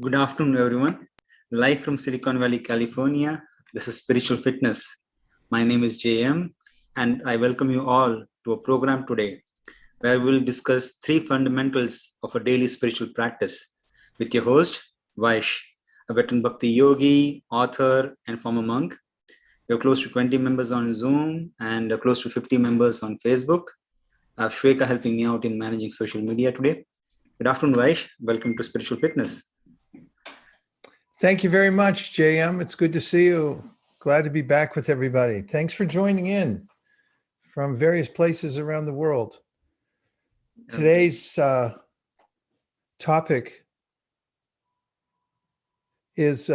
Good afternoon, everyone. Live from Silicon Valley, California. This is Spiritual Fitness. My name is JM, and I welcome you all to a program today where we will discuss three fundamentals of a daily spiritual practice with your host, Vaish, a veteran Bhakti yogi, author, and former monk. We have close to 20 members on Zoom and close to 50 members on Facebook. I have Shweka helping me out in managing social media today. Good afternoon, Vaish. Welcome to Spiritual Fitness. Thank you very much, JM. It's good to see you. Glad to be back with everybody. Thanks for joining in from various places around the world. Today's topic is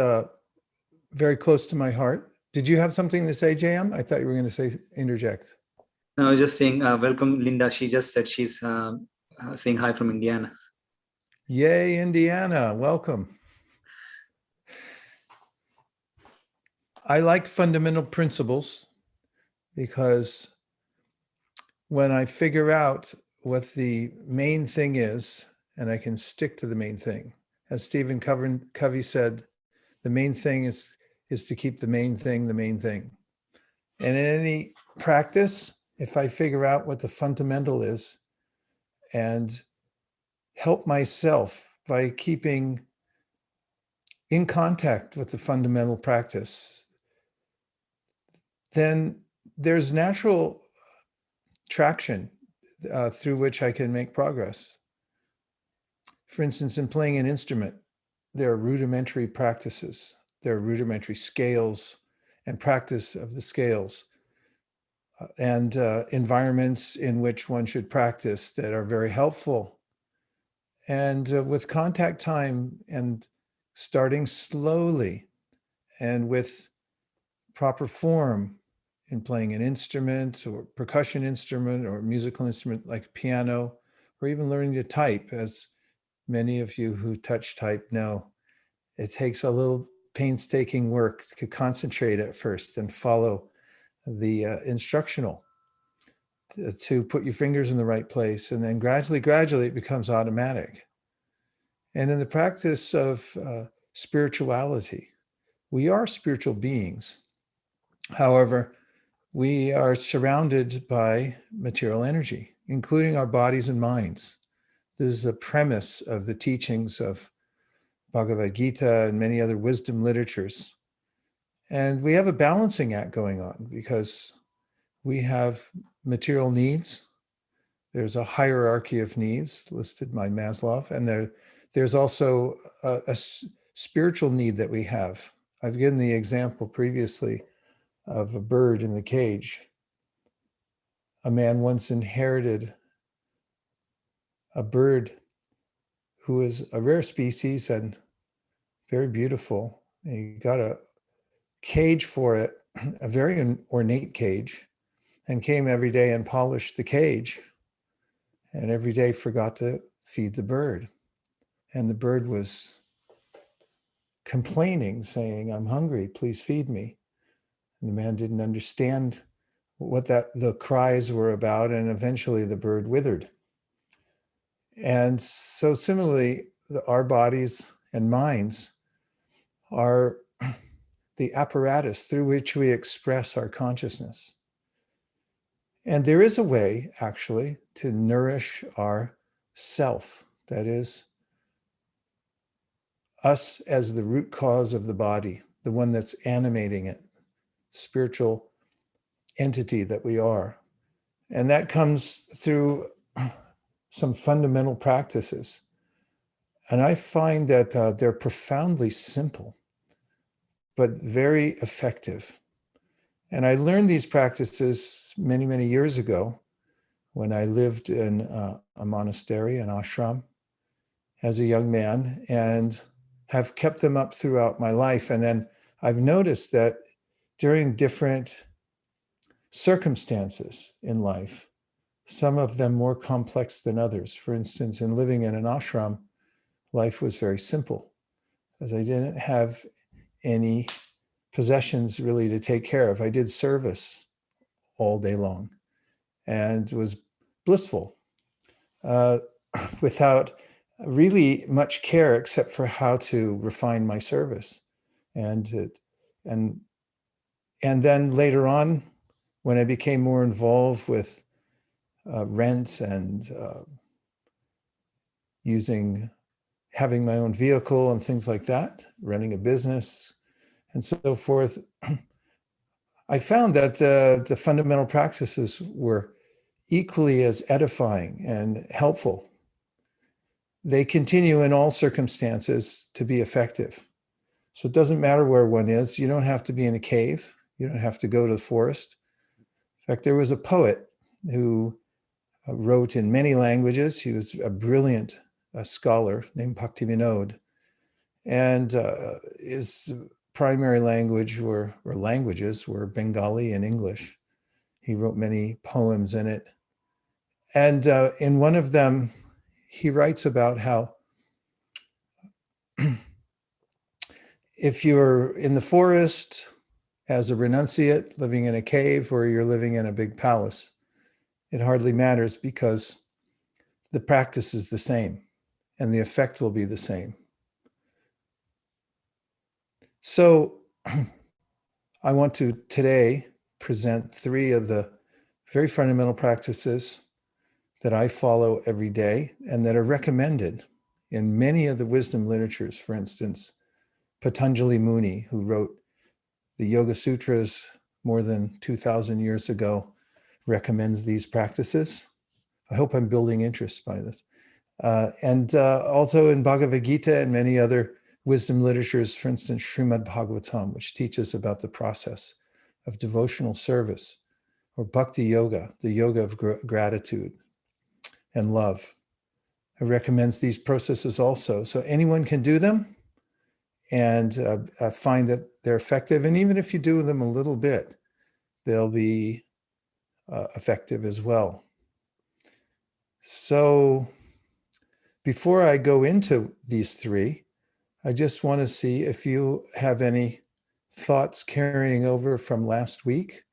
very close to my heart. Did you have something to say, JM? I thought you were going to say interject. No, I was just saying, welcome, Linda. She just said she's saying hi from Indiana. Yay, Indiana. Welcome. I like fundamental principles because when I figure out what the main thing is, and I can stick to the main thing, as Stephen Covey said, the main thing is to keep the main thing the main thing. And in any practice, if I figure out what the fundamental is and help myself by keeping in contact with the fundamental practice, then there's natural traction through which I can make progress. For instance, in playing an instrument, there are rudimentary practices. There are rudimentary scales and practice of the scales and environments in which one should practice that are very helpful. And with contact time and starting slowly and with proper form in playing an instrument or percussion instrument or musical instrument like piano, or even learning to type, as many of you who touch type know, it takes a little painstaking work to concentrate at first and follow the instructional to put your fingers in the right place. And then gradually it becomes automatic. And in the practice of spirituality, we are spiritual beings. However, we are surrounded by material energy, including our bodies and minds. This is a premise of the teachings of Bhagavad Gita and many other wisdom literatures. And we have a balancing act going on because we have material needs. There's a hierarchy of needs listed by Maslow, and there's also a spiritual need that we have. I've given the example previously of a bird in the cage. A man once inherited a bird who is a rare species and very beautiful. He got a cage for it, a very ornate cage, and came every day and polished the cage, and every day forgot to feed the bird. And the bird was complaining, saying, "I'm hungry, please feed me." And the man didn't understand what the cries were about, and eventually the bird withered. And so similarly, our bodies and minds are the apparatus through which we express our consciousness. And there is a way, actually, to nourish our self, that is, us as the root cause of the body, the one that's animating it, spiritual entity that we are. And that comes through some fundamental practices. And I find that they're profoundly simple, but very effective. And I learned these practices many, many years ago when I lived in a monastery, an ashram, as a young man, and have kept them up throughout my life. And then I've noticed that during different circumstances in life, some of them more complex than others. For instance, in living in an ashram, life was very simple, as I didn't have any possessions really to take care of. I did service all day long and was blissful without really much care except for how to refine my service. And and and then later on, when I became more involved with rents and having my own vehicle and things like that, running a business and so forth, I found that the fundamental practices were equally as edifying and helpful. They continue in all circumstances to be effective. So it doesn't matter where one is. You don't have to be in a cave. You don't have to go to the forest. In fact, there was a poet who wrote in many languages. He was a brilliant scholar named Bhaktivinoda. And his primary languages were Bengali and English. He wrote many poems in it. And in one of them, he writes about how if you're in the forest as a renunciate living in a cave or you're living in a big palace, it hardly matters because the practice is the same and the effect will be the same. So I want to today present 3 of the very fundamental practices that I follow every day and that are recommended in many of the wisdom literatures. For instance, Patanjali Muni, who wrote the Yoga Sutras more than 2,000 years ago, recommends these practices. I hope I'm building interest by this. And also in Bhagavad Gita and many other wisdom literatures, for instance, Srimad Bhagavatam, which teaches about the process of devotional service, or Bhakti Yoga, the yoga of gratitude and love. It recommends these processes also. So anyone can do them and find that they're effective. And even if you do them a little bit, they'll be effective as well. So before I go into these 3, I just want to see if you have any thoughts carrying over from last week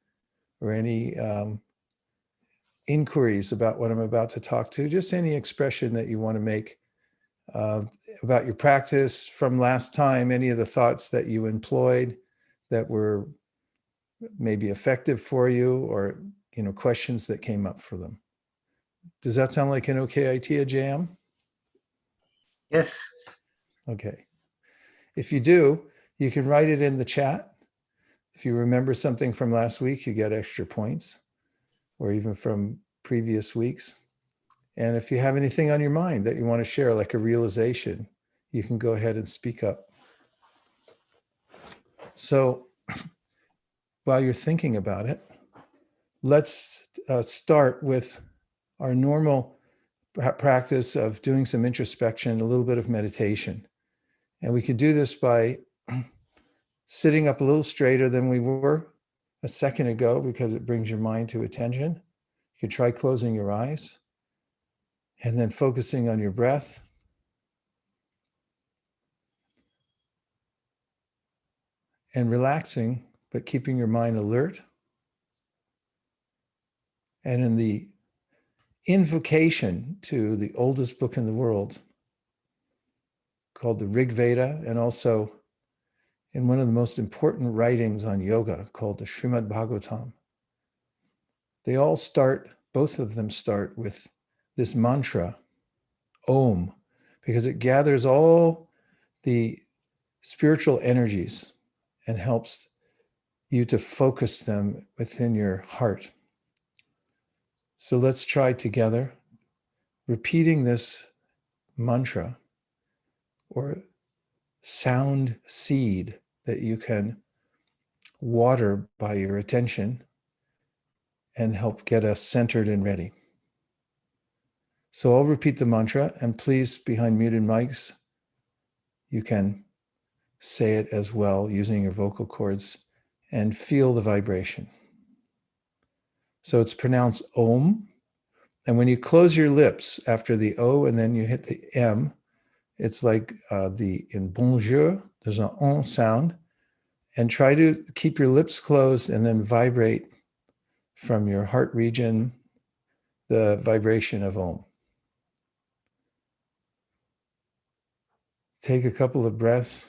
or any inquiries about what I'm about to talk to, just any expression that you want to make about your practice from last time, any of the thoughts that you employed that were maybe effective for you, or questions that came up for them. Does that sound like an okay idea, JM? Yes. Okay. If you do, you can write it in the chat. If you remember something from last week, you get extra points, or even from previous weeks. And if you have anything on your mind that you want to share, like a realization, you can go ahead and speak up. So while you're thinking about it, let's start with our normal practice of doing some introspection, a little bit of meditation. And we could do this by sitting up a little straighter than we were a second ago, because it brings your mind to attention. You could try closing your eyes and then focusing on your breath. And relaxing, but keeping your mind alert. And in the invocation to the oldest book in the world, called the Rig Veda, and also in one of the most important writings on yoga called the Srimad Bhagavatam, both of them start with this mantra, Om, because it gathers all the spiritual energies and helps you to focus them within your heart. So let's try together repeating this mantra, or sound seed that you can water by your attention and help get us centered and ready. So I'll repeat the mantra, and please, behind muted mics, you can say it as well using your vocal cords and feel the vibration. So it's pronounced Om. And when you close your lips after the O and then you hit the M, it's like in bonjour, there's an on sound. And try to keep your lips closed and then vibrate from your heart region the vibration of Om. Take a couple of breaths.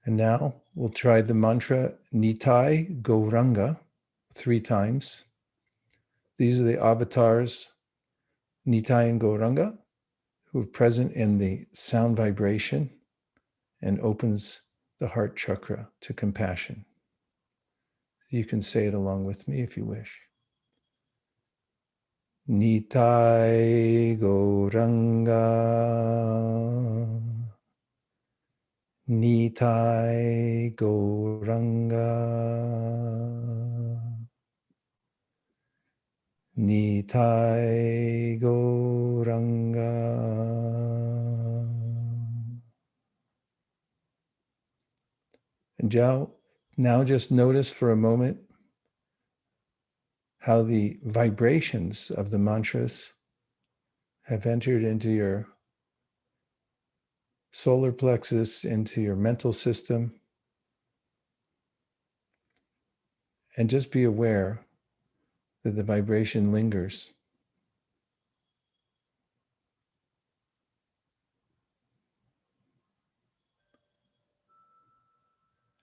And now we'll try the mantra Nitai Gauranga 3 times. These are the avatars, Nitai and Gauranga, who are present in the sound vibration and opens the heart chakra to compassion. You can say it along with me if you wish. Nitai Gauranga. Nitai Gauranga. Nitai Gauranga. And now just notice for a moment how the vibrations of the mantras have entered into your solar plexus, into your mental system. And just be aware that the vibration lingers.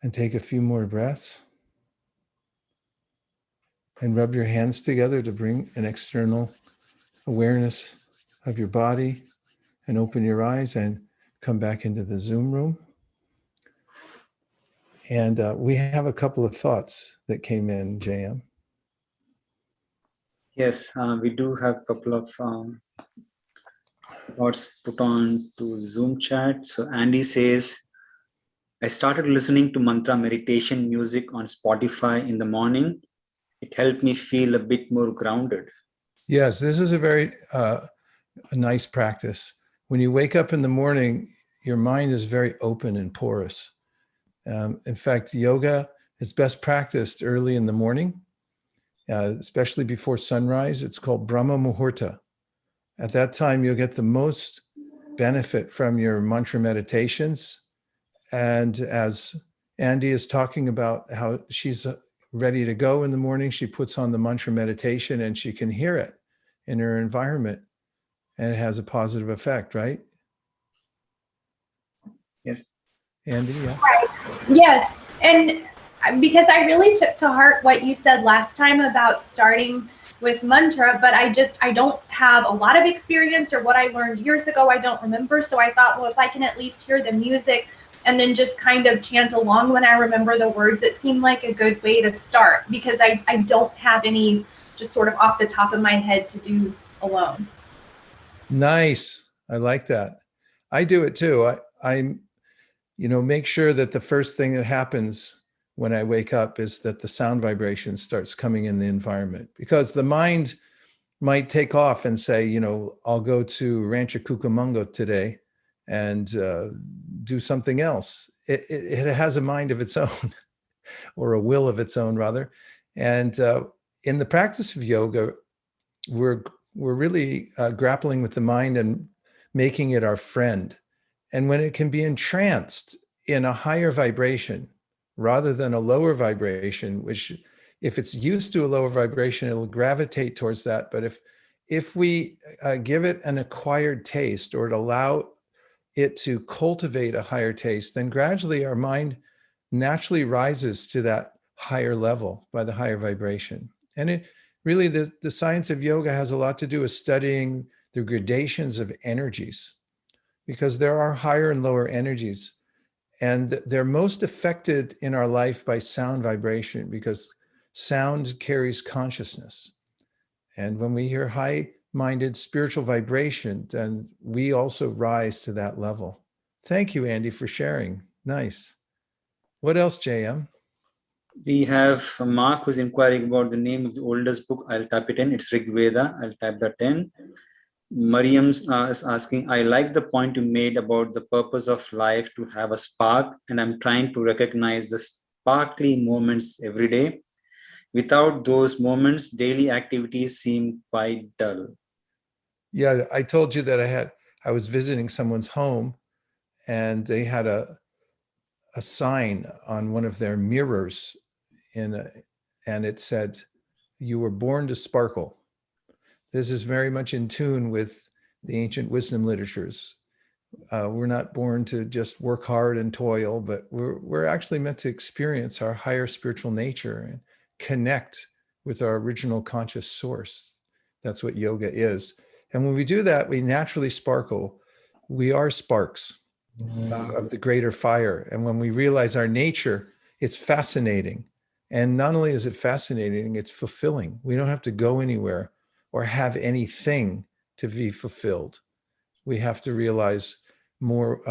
And take a few more breaths. And rub your hands together to bring an external awareness of your body, and open your eyes and come back into the Zoom room. And we have a couple of thoughts that came in, JM. Yes, we do have a couple of thoughts put on to Zoom chat. So Andy says, I started listening to mantra meditation music on Spotify in the morning. It helped me feel a bit more grounded. Yes, this is a very a nice practice. When you wake up in the morning, your mind is very open and porous. In fact, yoga is best practiced early in the morning, especially before sunrise. It's called Brahma Muhurta. At that time, you'll get the most benefit from your mantra meditations. And as Andy is talking about how she's ready to go in the morning, she puts on the mantra meditation and she can hear it in her environment, and it has a positive effect, right? Yes. Andy, yeah. Right. Yes. And because I really took to heart what you said last time about starting with mantra, but I don't have a lot of experience, or what I learned years ago, I don't remember. So I thought, well, if I can at least hear the music and then just kind of chant along when I remember the words, it seemed like a good way to start, because I don't have any just sort of off the top of my head to do alone. Nice. I like that. I do it too. I make sure that the first thing that happens when I wake up is that the sound vibration starts coming in the environment, because the mind might take off and say, I'll go to Rancho Cucamonga today and do something else. It has a mind of its own, or a will of its own, rather. And in the practice of yoga, we're really grappling with the mind and making it our friend. And when it can be entranced in a higher vibration rather than a lower vibration, which if it's used to a lower vibration, it'll gravitate towards that. But if we give it an acquired taste, or to allow it to cultivate a higher taste, then gradually our mind naturally rises to that higher level by the higher vibration. And it really, the science of yoga has a lot to do with studying the gradations of energies, because there are higher and lower energies. And they're most affected in our life by sound vibration, because sound carries consciousness. And when we hear high minded spiritual vibration, then we also rise to that level. Thank you, Andy, for sharing. Nice. What else, JM? We have Mark who's inquiring about the name of the oldest book. I'll type it in. It's Rig Veda. I'll type that in. Mariam is asking, I like the point you made about the purpose of life to have a spark, and I'm trying to recognize the sparkly moments every day. Without those moments, daily activities seem quite dull. Yeah, I told you that I was visiting someone's home and they had a sign on one of their mirrors and it said, "You were born to sparkle." This is very much in tune with the ancient wisdom literatures. We're not born to just work hard and toil, but we're actually meant to experience our higher spiritual nature and connect with our original conscious source. That's what yoga is. And when we do that, we naturally sparkle. We are sparks of the greater fire. And when we realize our nature, it's fascinating. And not only is it fascinating, it's fulfilling. We don't have to go anywhere or have anything to be fulfilled. We have to realize more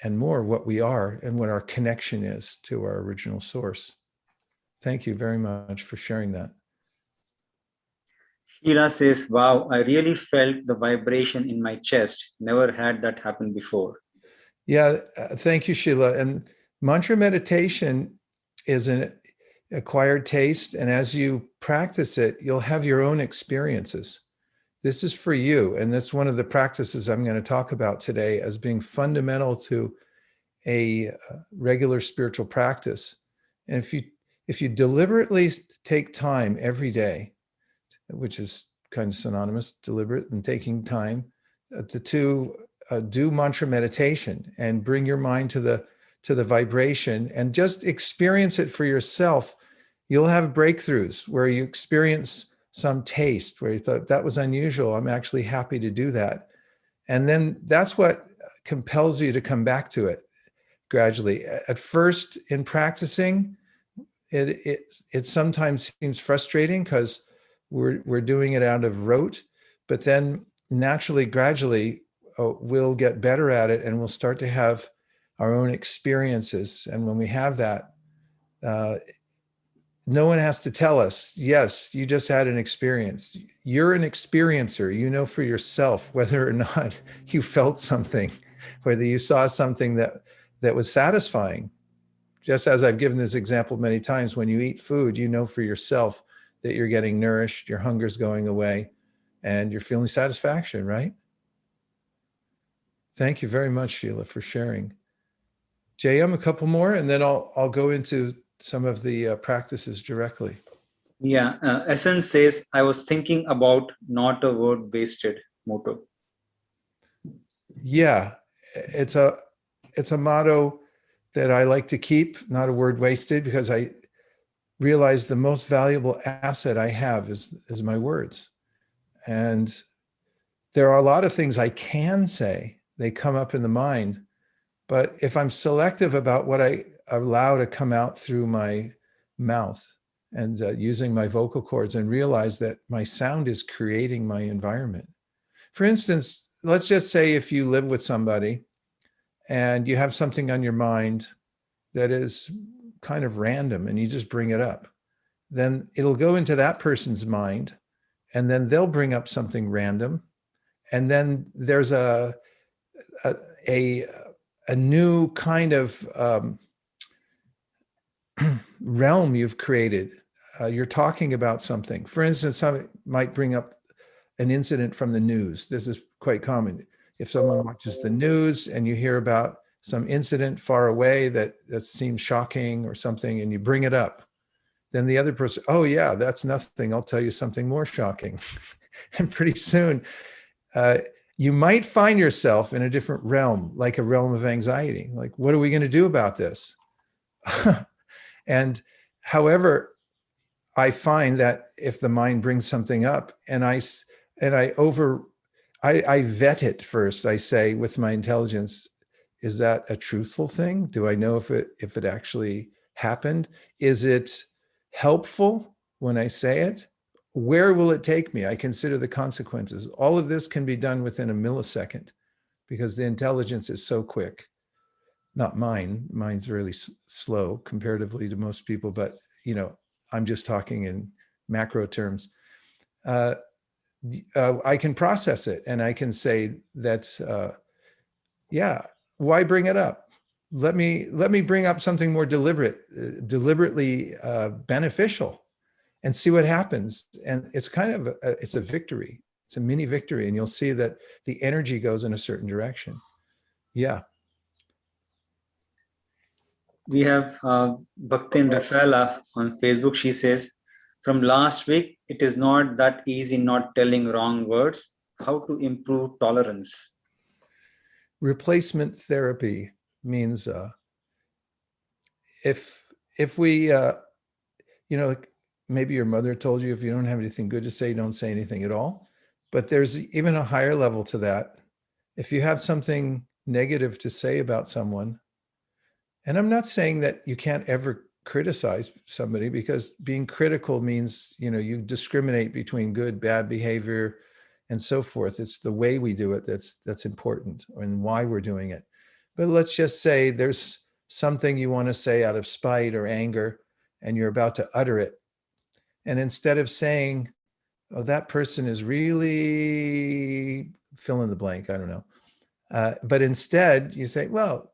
and more what we are and what our connection is to our original source. Thank you very much for sharing that. Sheila says, wow, I really felt the vibration in my chest. Never had that happen before. Yeah, thank you, Sheila. And mantra meditation is an acquired taste. And as you practice it, you'll have your own experiences. This is for you. And that's one of the practices I'm going to talk about today as being fundamental to a regular spiritual practice. And if you deliberately take time every day, which is kind of synonymous, deliberate and taking time, to do mantra meditation and bring your mind to the vibration and just experience it for yourself, you'll have breakthroughs where you experience some taste where you thought that was unusual. I'm actually happy to do that. And then that's what compels you to come back to it gradually. At first, in practicing, it sometimes seems frustrating because we're doing it out of rote, but then naturally, gradually, we'll get better at it and we'll start to have our own experiences. And when we have that, no one has to tell us, yes, you just had an experience. You're an experiencer. You know for yourself whether or not you felt something, whether you saw something that was satisfying. Just as I've given this example many times, when you eat food, you know for yourself that you're getting nourished, your hunger's going away, and you're feeling satisfaction, right? Thank you very much, Sheila, for sharing. JM, a couple more, and then I'll go into some of the practices directly. Yeah, Essence says, I was thinking about not a word wasted motto. Yeah, it's a motto that I like to keep, not a word wasted, because I realize the most valuable asset I have is my words. And there are a lot of things I can say. They come up in the mind. But if I'm selective about what I allow to come out through my mouth and using my vocal cords and realize that my sound is creating my environment. For instance, let's just say if you live with somebody and you have something on your mind that is kind of random and you just bring it up, then it'll go into that person's mind and then they'll bring up something random. And then there's a new kind of realm you've created. You're talking about something. For instance, some might bring up an incident from the news. This is quite common. If someone watches the news and you hear about some incident far away that seems shocking or something, and you bring it up, then the other person, oh yeah, that's nothing. I'll tell you something more shocking. And pretty soon, you might find yourself in a different realm, like a realm of anxiety. Like, what are we going to do about this? And however, I find that if the mind brings something up and I vet it first, I say with my intelligence, is that a truthful thing? Do I know if it actually happened? Is it helpful when I say it? where will it take me? I consider the consequences. All of this can be done within a millisecond because the intelligence is so quick. Not mine. Mine's really slow comparatively to most people, but I'm just talking in macro terms. I can process it and I can say that, why bring it up? Let me bring up something more deliberately beneficial, and see what happens. And it's kind of it's a victory. It's a mini victory, and you'll see that the energy goes in a certain direction. Yeah. We have Bhaktin Rafaela on Facebook. She says, from last week, it is not that easy not telling wrong words. How to improve tolerance? Replacement therapy means if we maybe your mother told you if you don't have anything good to say, don't say anything at all. But there's even a higher level to that. If you have something negative to say about someone, and I'm not saying that you can't ever criticize somebody, because being critical means, you discriminate between good, bad behavior and so forth. It's the way we do it that's important, and why we're doing it. But let's just say there's something you want to say out of spite or anger, and you're about to utter it. And instead of saying, oh, that person is really fill in the blank, I don't know. But instead you say, well,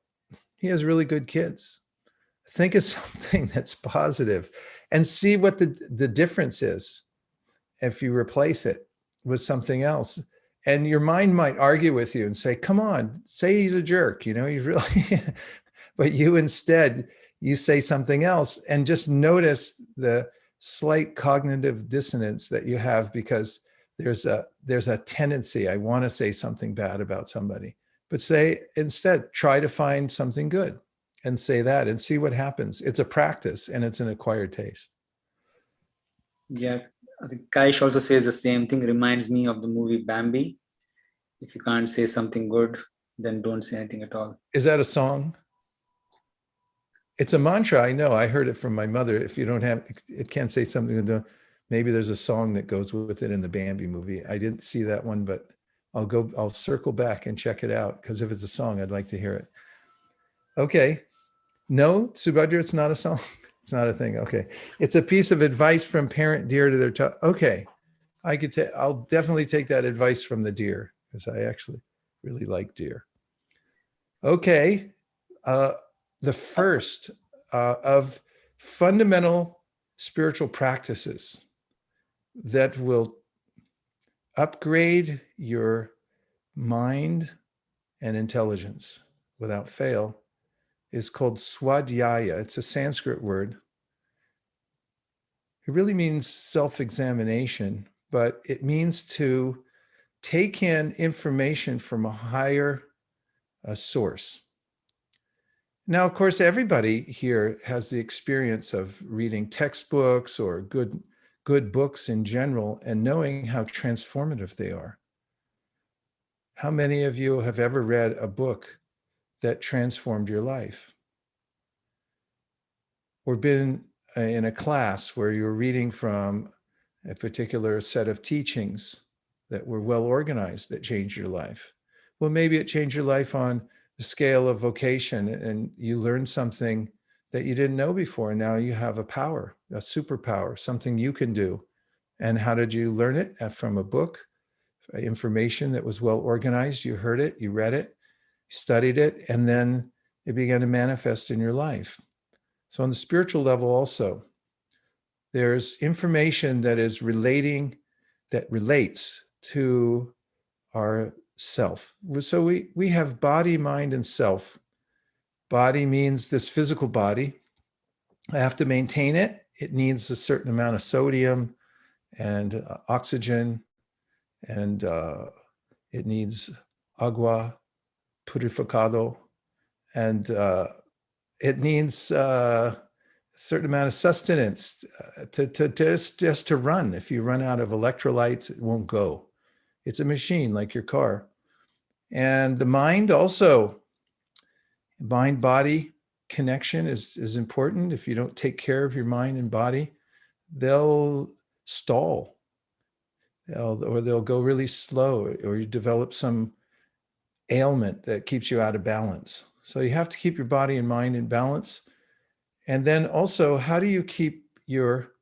he has really good kids. Think of something that's positive and see what the difference is if you replace it with something else. And your mind might argue with you and say, come on, say he's a jerk, he's really, but you say something else, and just notice the slight cognitive dissonance that you have, because there's a tendency, I want to say something bad about somebody, but say instead, try to find something good and say that and see what happens. It's a practice and it's an acquired taste. Yeah, I think Kaish also says the same thing. Reminds me of the movie Bambi. If you can't say something good, then don't say anything at all. Is that a song? It's a mantra. I know. I heard it from my mother. If you don't have, it can't say something. Maybe there's a song that goes with it in the Bambi movie. I didn't see that one, but I'll circle back and check it out, because if it's a song, I'd like to hear it. Okay. No, Subhadra, it's not a song. It's not a thing. Okay. It's a piece of advice from parent deer to their child. Okay. I'll definitely take that advice from the deer, because I actually really like deer. Okay. The first of fundamental spiritual practices that will upgrade your mind and intelligence without fail is called Swadhyaya. It's a Sanskrit word. It really means self-examination, but it means to take in information from a higher source. Now, of course, everybody here has the experience of reading textbooks or good books in general and knowing how transformative they are. How many of you have ever read a book that transformed your life? Or been in a class where you're reading from a particular set of teachings that were well organized that changed your life? Well, maybe it changed your life on the scale of vocation, and you learned something that you didn't know before. And now you have a power, a superpower, something you can do. And how did you learn it? From a book, information that was well organized. You heard it, you read it, studied it, and then it began to manifest in your life. So on the spiritual level also, there's information that relates to our self. So we have body, mind, and self. Body means this physical body. I have to maintain it. It needs a certain amount of sodium and oxygen, and it needs agua purificado, and it needs a certain amount of sustenance just to run. If you run out of electrolytes, it won't go. It's a machine like your car. And the mind also, mind-body connection is important. If you don't take care of your mind and body, they'll stall. or they'll go really slow, or you develop some ailment that keeps you out of balance. So you have to keep your body and mind in balance. And then also, how do you keep your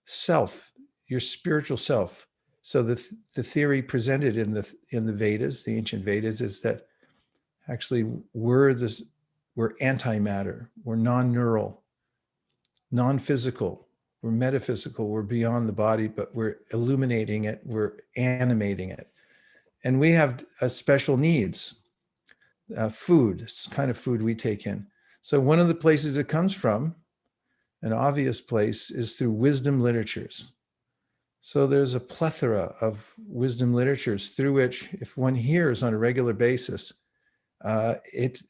self, your spiritual self? So the theory presented in the Vedas, the ancient Vedas, is that actually we're antimatter, we're non-neural, non-physical, we're metaphysical, we're beyond the body, but we're illuminating it, we're animating it. And we have special needs. Food, kind of food we take in. So one of the places it comes from, an obvious place, is through wisdom literatures. So there's a plethora of wisdom literatures through which, if one hears on a regular basis, it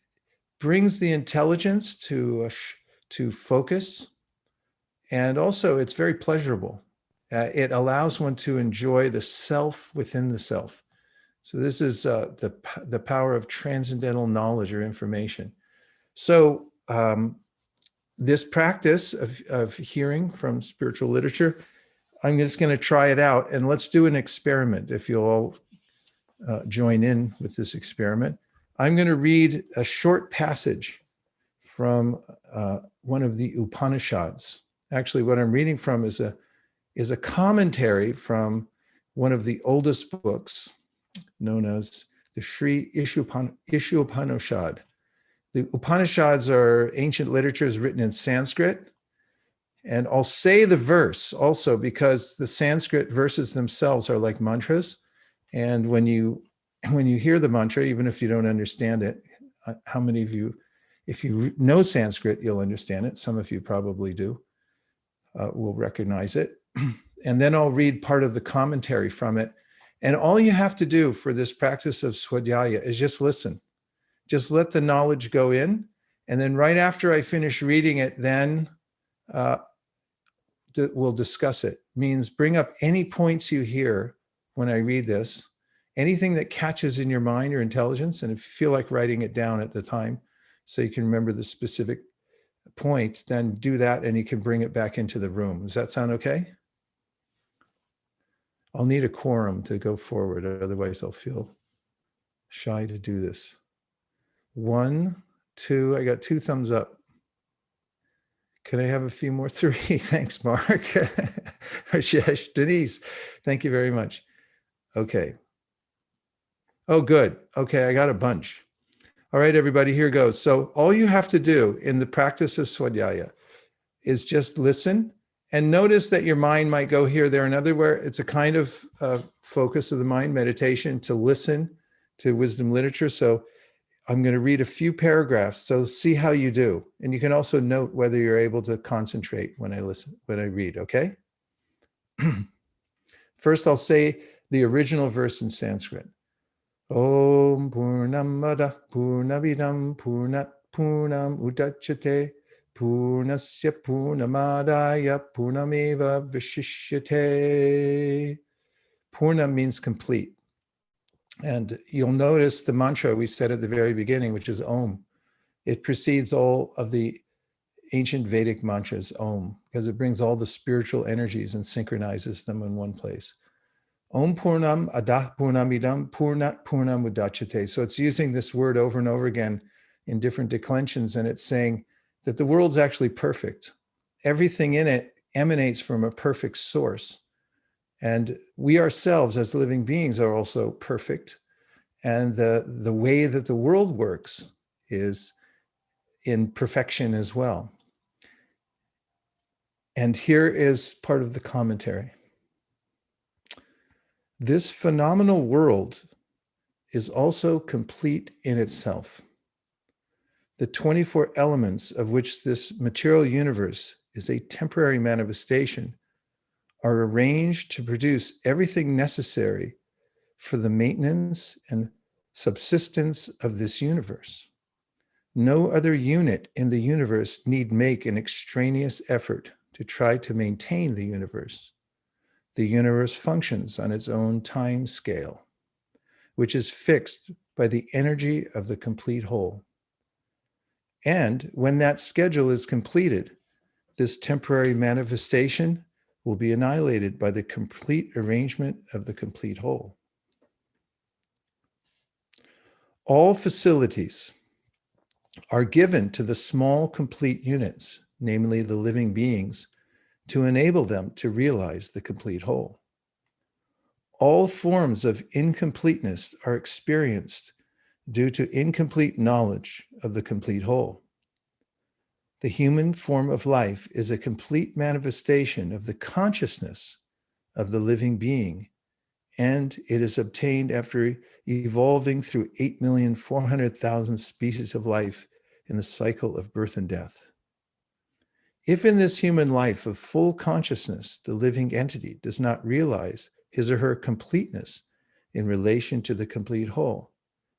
brings the intelligence to focus, and also it's very pleasurable. It allows one to enjoy the self within the self. So this is the power of transcendental knowledge or information. So this practice of hearing from spiritual literature, I'm just going to try it out, and let's do an experiment. If you'll all join in with this experiment, I'm going to read a short passage from one of the Upanishads. Actually, what I'm reading from is a commentary from one of the oldest books, known as the Sri Ishopanishad. The Upanishads are ancient literatures written in Sanskrit. And I'll say the verse also because the Sanskrit verses themselves are like mantras. And when you hear the mantra, even if you don't understand it, how many of you, if you know Sanskrit, you'll understand it. Some of you probably do, will recognize it. And then I'll read part of the commentary from it. And all you have to do for this practice of Swadhyaya is just listen. Just let the knowledge go in. And then right after I finish reading it, then we'll discuss it. Means bring up any points you hear when I read this, anything that catches in your mind or intelligence. And if you feel like writing it down at the time so you can remember the specific point, then do that and you can bring it back into the room. Does that sound okay? I'll need a quorum to go forward, otherwise I'll feel shy to do this. 1, 2, I got 2 thumbs up. Can I have a few more? 3? Thanks, Mark. Rashesh, Denise, thank you very much. Okay. Oh, good. Okay, I got a bunch. All right, everybody, here goes. So all you have to do in the practice of Swadhyaya is just listen and notice that your mind might go here, there, and everywhere. It's a kind of focus of the mind, meditation, to listen to wisdom literature. So I'm going to read a few paragraphs. So see how you do. And you can also note whether you're able to concentrate when I read, okay? First, I'll say the original verse in Sanskrit. Om Purnamada Purnamidam Purnat Purnam Udachyate Purnasya Purnamadaya Purnameva Vishishyate. Purna means complete. And you'll notice the mantra we said at the very beginning, which is Om. It precedes all of the ancient Vedic mantras, Om, because it brings all the spiritual energies and synchronizes them in one place. Om Purnam Adah Purnamidam Purnat Purnam Udachyate. So it's using this word over and over again in different declensions, and it's saying that the world's actually perfect. Everything in it emanates from a perfect source. And we ourselves as living beings are also perfect. And the way that the world works is in perfection as well. And here is part of the commentary. This phenomenal world is also complete in itself. The 24 elements of which this material universe is a temporary manifestation are arranged to produce everything necessary for the maintenance and subsistence of this universe. No other unit in the universe need make an extraneous effort to try to maintain the universe. The universe functions on its own time scale, which is fixed by the energy of the complete whole. And when that schedule is completed, this temporary manifestation will be annihilated by the complete arrangement of the complete whole. All facilities are given to the small complete units, namely the living beings, to enable them to realize the complete whole. All forms of incompleteness are experienced due to incomplete knowledge of the complete whole. The human form of life is a complete manifestation of the consciousness of the living being, and it is obtained after evolving through 8,400,000 species of life in the cycle of birth and death. If in this human life of full consciousness, the living entity does not realize his or her completeness in relation to the complete whole,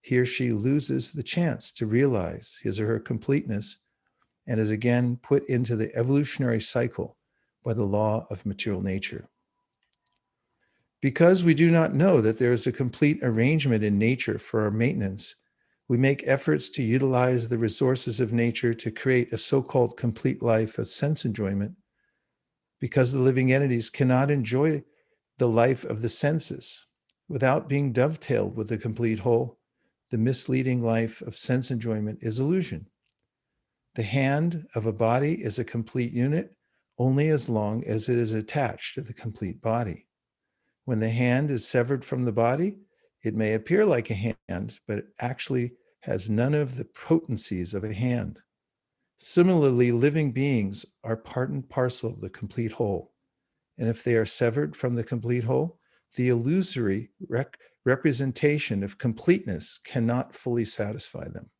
he or she loses the chance to realize his or her completeness and is again put into the evolutionary cycle by the law of material nature. Because we do not know that there is a complete arrangement in nature for our maintenance, we make efforts to utilize the resources of nature to create a so-called complete life of sense enjoyment, because the living entities cannot enjoy the life of the senses without being dovetailed with the complete whole. The misleading life of sense enjoyment is illusion. The hand of a body is a complete unit only as long as it is attached to the complete body. When the hand is severed from the body, it may appear like a hand, but it actually has none of the potencies of a hand. Similarly, living beings are part and parcel of the complete whole. And if they are severed from the complete whole, the illusory representation of completeness cannot fully satisfy them.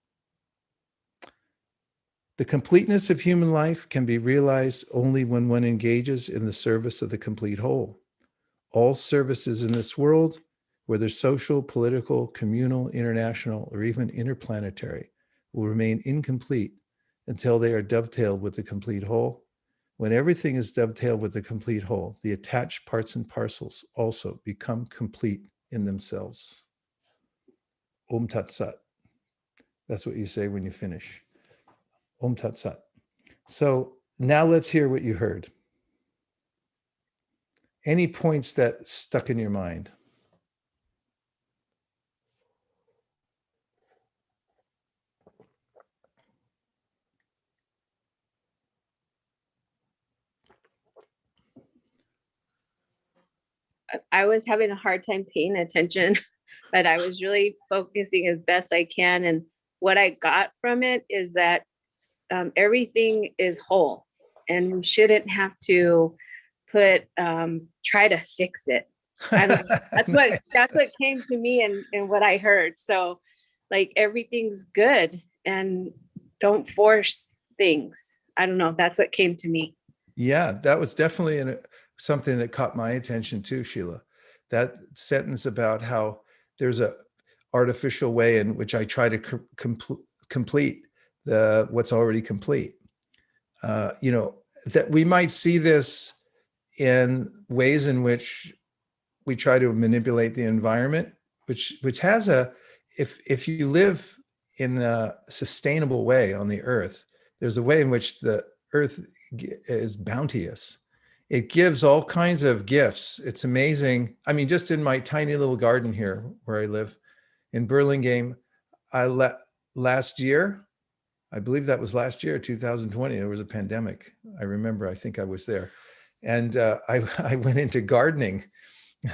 The completeness of human life can be realized only when one engages in the service of the complete whole. All services in this world, whether social, political, communal, international, or even interplanetary, will remain incomplete until they are dovetailed with the complete whole. When everything is dovetailed with the complete whole, the attached parts and parcels also become complete in themselves. Om Tat Sat. That's what you say when you finish. Om Tat Sat. So now let's hear what you heard. Any points that stuck in your mind? I was having a hard time paying attention, but I was really focusing as best I can. And what I got from it is that everything is whole, and we shouldn't have to try to fix it. I don't know. That's what came to me and what I heard. So like everything's good and don't force things. I don't know. That's what came to me. Yeah, that was definitely something that caught my attention too, Sheila. That sentence about how there's a artificial way in which I try to complete what's already complete. That we might see this in ways in which we try to manipulate the environment, which has if you live in a sustainable way on the earth, there's a way in which the earth is bounteous. It gives all kinds of gifts. It's amazing. I mean, just in my tiny little garden here where I live in Burlingame, last year, I believe that was last year, 2020, there was a pandemic. I remember, I think I was there. And I went into gardening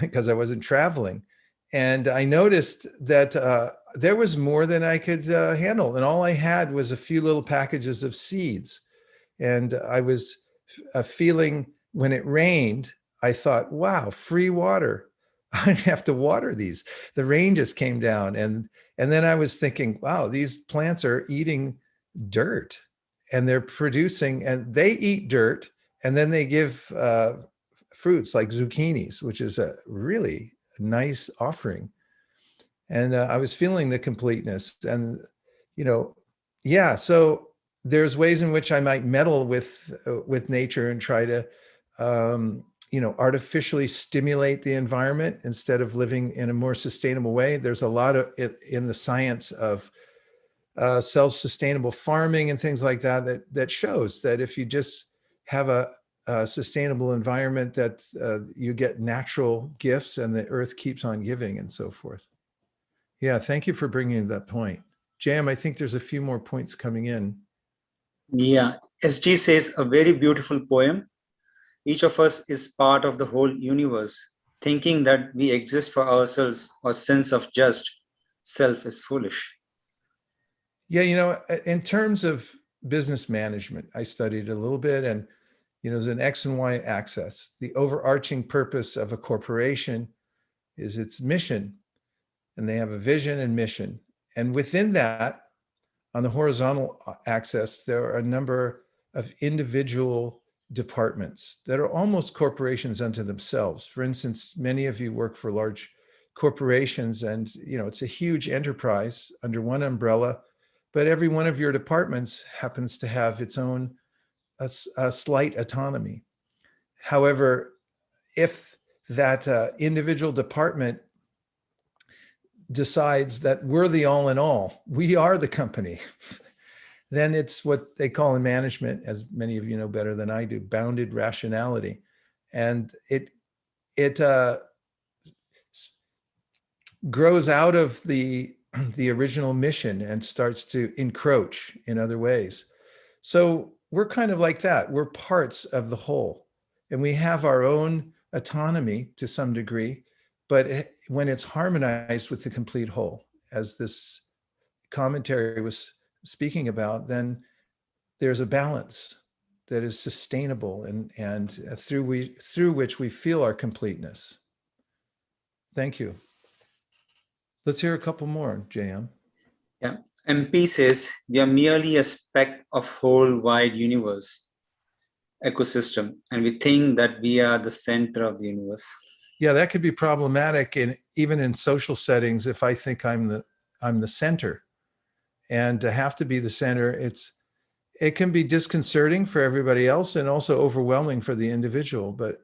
because I wasn't traveling. And I noticed that there was more than I could handle. And all I had was a few little packages of seeds. And I was feeling, when it rained, I thought, wow, free water. I didn't have to water these. The rain just came down. And then I was thinking, wow, these plants are eating dirt and they're producing, and they eat dirt. And then they give fruits like zucchinis, which is a really nice offering. And I was feeling the completeness. And, so there's ways in which I might meddle with nature and try to, artificially stimulate the environment instead of living in a more sustainable way. There's a lot of it in the science of self-sustainable farming and things like that shows that if you just have sustainable environment, that you get natural gifts and the earth keeps on giving and so forth. Yeah, thank you for bringing that point. Jam, I think there's a few more points coming in. Yeah, SG says a very beautiful poem. Each of us is part of the whole universe. Thinking that we exist for ourselves or sense of just self is foolish. Yeah, in terms of business management, I studied a little bit, and there's an X and Y axis. The overarching purpose of a corporation is its mission, and they have a vision and mission. And within that, on the horizontal axis, there are a number of individual departments that are almost corporations unto themselves. For instance, many of you work for large corporations, and it's a huge enterprise under one umbrella, but every one of your departments happens to have its own a slight autonomy. However, if that individual department decides that we're the all in all, we are the company, then it's what they call in management, as many of you know better than I do, bounded rationality. And it grows out of the original mission and starts to encroach in other ways. So we're kind of like that. We're parts of the whole, and we have our own autonomy to some degree, but when it's harmonized with the complete whole, as this commentary was speaking about, then there's a balance that is sustainable and through which we feel our completeness. Thank you. Let's hear a couple more, JM. Yeah. MP says we are merely a speck of whole wide universe ecosystem, and we think that we are the center of the universe. Yeah, that could be problematic, and even in social settings, if I think I'm the center, and to have to be the center, it can be disconcerting for everybody else and also overwhelming for the individual. But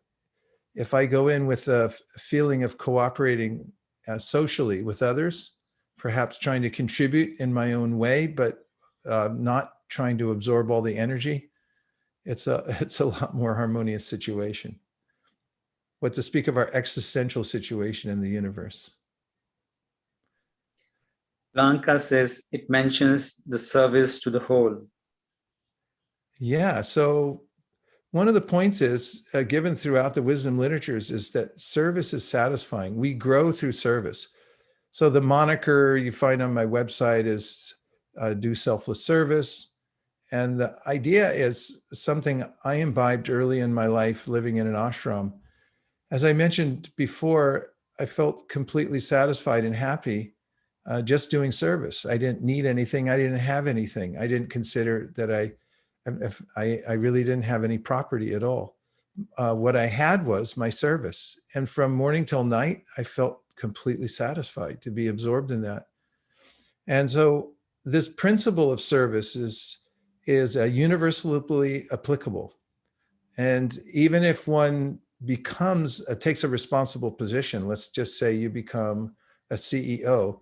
if I go in with a feeling of cooperating socially with others, perhaps trying to contribute in my own way, but not trying to absorb all the energy, it's a lot more harmonious situation. What to speak of our existential situation in the universe. Blanca says it mentions the service to the whole. Yeah, so one of the points is given throughout the wisdom literatures is that service is satisfying. We grow through service. So the moniker you find on my website is do selfless service. And the idea is something I imbibed early in my life living in an ashram. As I mentioned before, I felt completely satisfied and happy just doing service. I didn't need anything. I didn't have anything. I didn't consider that I really didn't have any property at all. What I had was my service. And from morning till night, I felt completely satisfied to be absorbed in that. And so this principle of service is universally applicable. And even if one takes a responsible position, let's just say you become a CEO,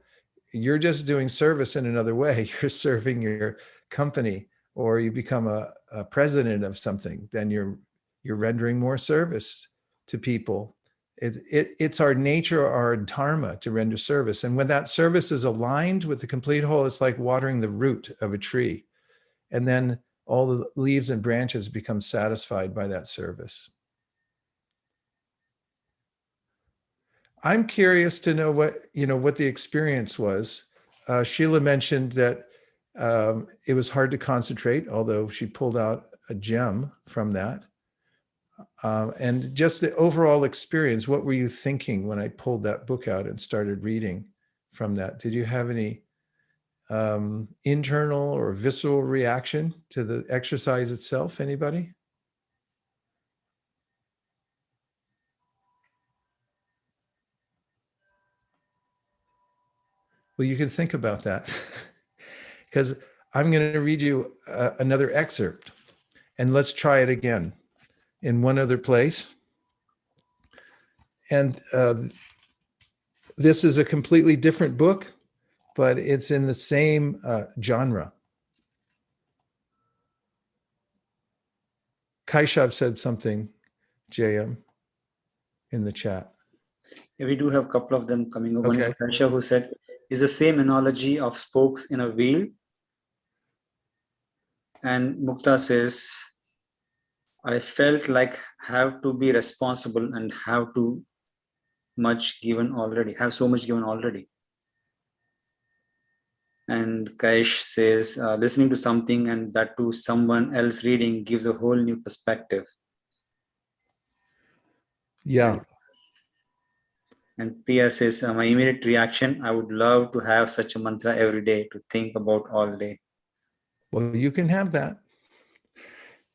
you're just doing service in another way. You're serving your company, or you become a president of something, then you're rendering more service to people. It's our nature, our dharma to render service. And when that service is aligned with the complete whole, it's like watering the root of a tree. And then all the leaves and branches become satisfied by that service. I'm curious to know what the experience was. Sheila mentioned that it was hard to concentrate, although she pulled out a gem from that. And just the overall experience, what were you thinking when I pulled that book out and started reading from that? Did you have any internal or visceral reaction to the exercise itself? Anybody? Well, you can think about that because I'm going to read you another excerpt, and let's try it again in one other place. And this is a completely different book, but it's in the same genre. Kaishav said something, JM, in the chat. Yeah, we do have a couple of them coming up. One is Okay. Kaisha, who said, is the same analogy of spokes in a wheel. And Mukta says, I felt like have to be responsible and have so much given already. And Kaish says, listening to something and that to someone else reading gives a whole new perspective. Yeah. And Priya says, my immediate reaction, I would love to have such a mantra every day to think about all day. Well, you can have that.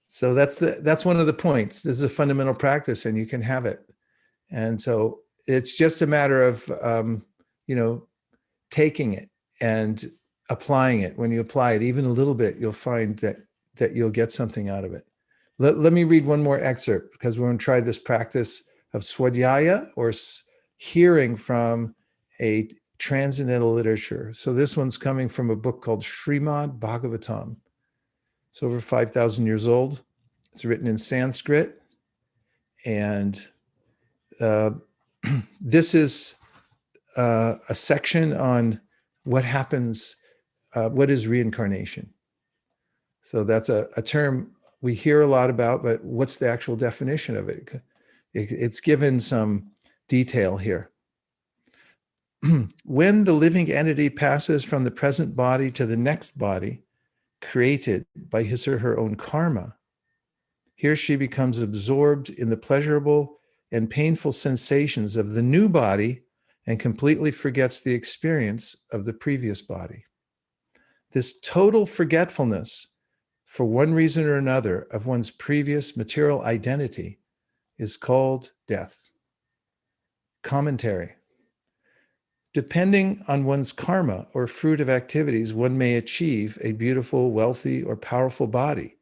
So that's one of the points. This is a fundamental practice, and you can have it. And so it's just a matter of taking it and applying it. When you apply it even a little bit, you'll find that you'll get something out of it. Let me read one more excerpt, because we're going to try this practice of Swadhyaya, or hearing from a transcendental literature. So this one's coming from a book called Srimad Bhagavatam. It's over 5,000 years old. It's written in Sanskrit. And this is a section on what happens, what is reincarnation. So that's a term we hear a lot about, but what's the actual definition of it? It's given some detail here. When the living entity passes from the present body to the next body, created by his or her own karma, he or she becomes absorbed in the pleasurable and painful sensations of the new body and completely forgets the experience of the previous body. This total forgetfulness, for one reason or another, of one's previous material identity is called death. Commentary. Depending on one's karma or fruit of activities, one may achieve a beautiful, wealthy, or powerful body,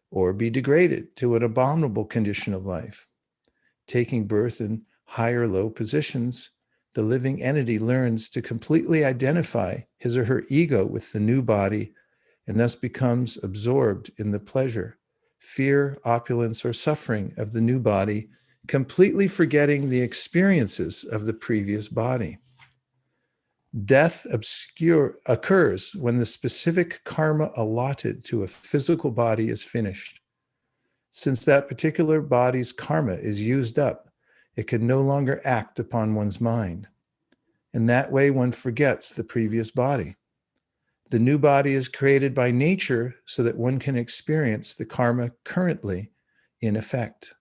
or be degraded to an abominable condition of life. Taking birth in high or low positions, the living entity learns to completely identify his or her ego with the new body, and thus becomes absorbed in the pleasure, fear, opulence, or suffering of the new body, completely forgetting the experiences of the previous body. Death occurs when the specific karma allotted to a physical body is finished. Since that particular body's karma is used up, it can no longer act upon one's mind. In that way, one forgets the previous body. The new body is created by nature so that one can experience the karma currently in effect.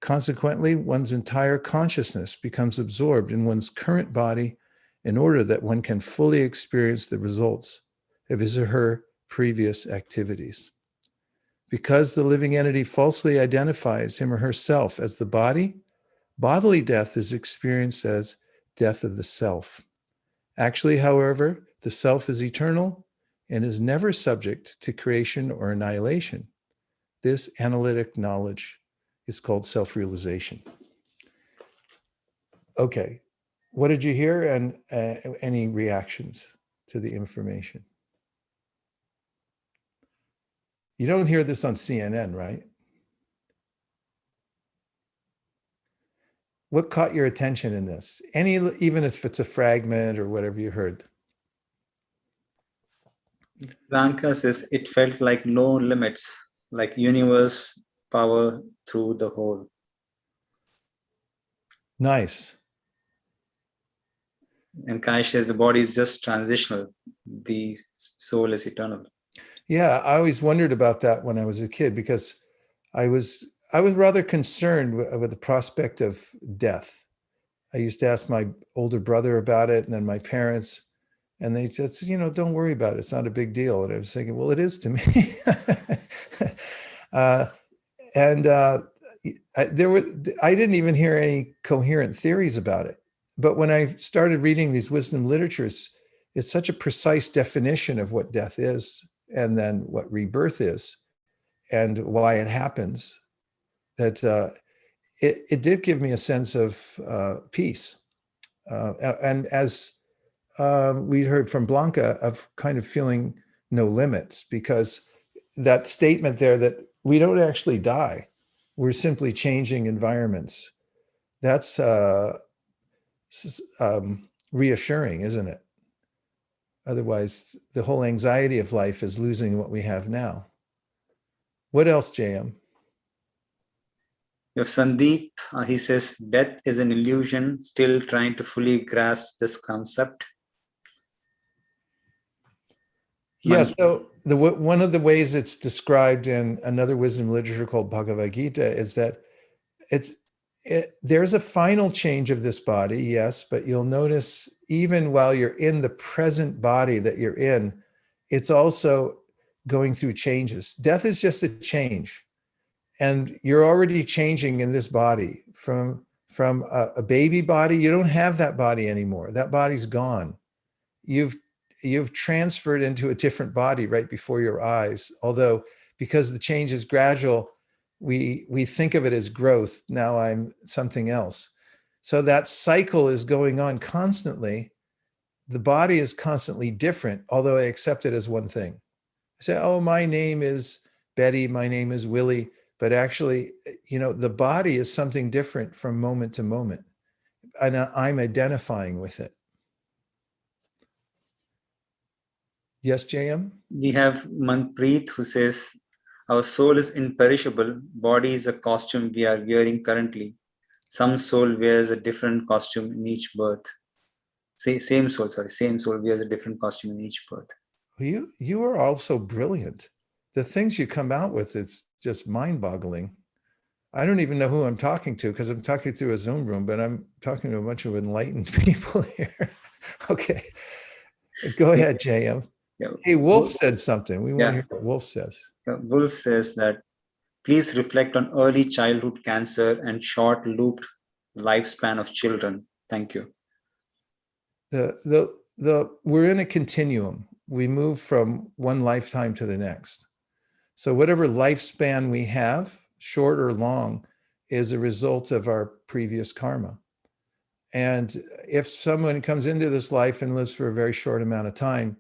Consequently, one's entire consciousness becomes absorbed in one's current body in order that one can fully experience the results of his or her previous activities. Because the living entity falsely identifies him or herself as the body, bodily death is experienced as death of the self. Actually, however, the self is eternal and is never subject to creation or annihilation. This analytic knowledge is called self-realization. Okay, what did you hear, and any reactions to the information? You don't hear this on CNN, right? What caught your attention in this? Even if it's a fragment or whatever you heard. Blanca says, it felt like no limits, like universe power through the whole. Nice. And Kai says, the body is just transitional. The soul is eternal. Yeah, I always wondered about that when I was a kid, because I was rather concerned with the prospect of death. I used to ask my older brother about it, and then my parents, and they said, don't worry about it. It's not a big deal. And I was thinking, well, it is to me. I didn't even hear any coherent theories about it. But when I started reading these wisdom literatures, it's such a precise definition of what death is, and then what rebirth is, and why it happens, that it did give me a sense of peace. And as we heard from Blanca, of kind of feeling no limits, because that statement there that we don't actually die. We're simply changing environments. That's reassuring, isn't it? Otherwise, the whole anxiety of life is losing what we have now. What else, JM? Your Sandeep, he says, death is an illusion, still trying to fully grasp this concept. Yeah, so one of the ways it's described in another wisdom literature called Bhagavad Gita is that there's a final change of this body, yes, but you'll notice even while you're in the present body that you're in, it's also going through changes. Death is just a change. And you're already changing in this body from a baby body. You don't have that body anymore. That body's gone. You've transferred into a different body right before your eyes. Although because the change is gradual, we think of it as growth. Now I'm something else. So that cycle is going on constantly. The body is constantly different, although I accept it as one thing. I say, oh, my name is Betty, my name is Willie. But actually, the body is something different from moment to moment. And I'm identifying with it. Yes, JM? We have Manpreet who says, our soul is imperishable. Body is a costume we are wearing currently. Some soul wears a different costume in each birth. Same soul wears a different costume in each birth. You are also brilliant. The things you come out with, it's just mind-boggling. I don't even know who I'm talking to because I'm talking through a Zoom room, but I'm talking to a bunch of enlightened people here. Okay. Go ahead, JM. Yeah. Hey, Wolf said something. We want to hear what Wolf says. Wolf says that please reflect on early childhood cancer and short-looped lifespan of children. Thank you. We're in a continuum. We move from one lifetime to the next. So whatever lifespan we have, short or long, is a result of our previous karma. And if someone comes into this life and lives for a very short amount of time,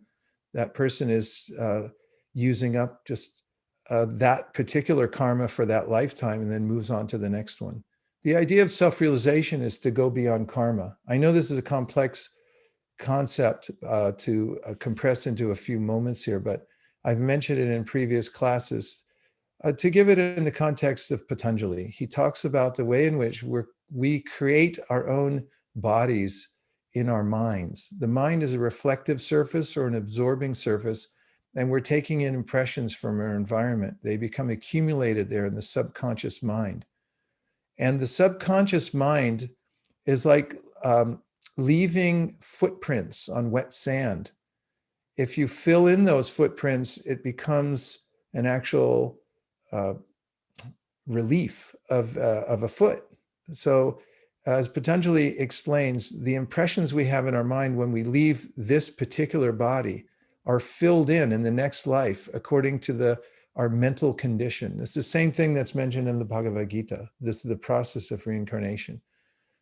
that person is using up just that particular karma for that lifetime and then moves on to the next one. The idea of self-realization is to go beyond karma. I know this is a complex concept to compress into a few moments here, but I've mentioned it in previous classes. To give it in the context of Patanjali, he talks about the way in which we create our own bodies in our minds. The mind is a reflective surface or an absorbing surface, and we're taking in impressions from our environment. They become accumulated there in the subconscious mind. And the subconscious mind is like leaving footprints on wet sand. If you fill in those footprints, it becomes an actual relief of a foot. So as Patanjali explains, the impressions we have in our mind when we leave this particular body are filled in the next life according to our mental condition. It's the same thing that's mentioned in the Bhagavad Gita. This is the process of reincarnation.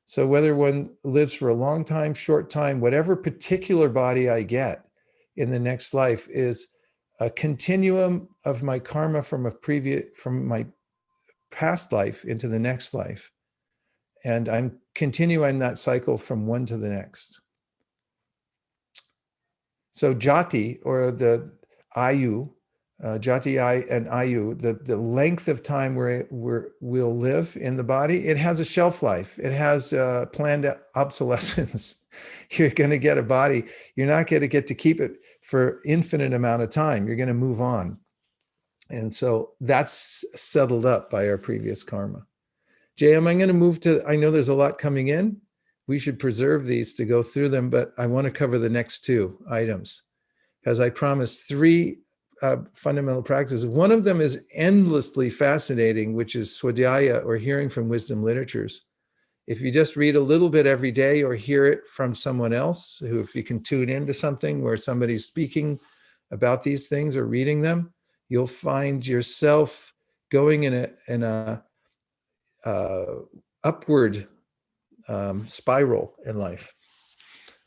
So whether one lives for a long time, short time, whatever particular body I get in the next life is a continuum of my karma from my past life into the next life. And I'm continuing that cycle from one to the next. So jati, or the ayu, jati and ayu, the length of time we'll live in the body, it has a shelf life. It has planned obsolescence. You're going to get a body. You're not going to get to keep it for infinite amount of time. You're going to move on. And so that's settled up by our previous karma. JM, I'm going to move to, I know there's a lot coming in. We should preserve these to go through them, but I want to cover the next two items. As I promised, three fundamental practices. One of them is endlessly fascinating, which is Swadhyaya, or hearing from wisdom literatures. If you just read a little bit every day or hear it from someone else, who, if you can tune into something where somebody's speaking about these things or reading them, you'll find yourself going in a upward spiral in life.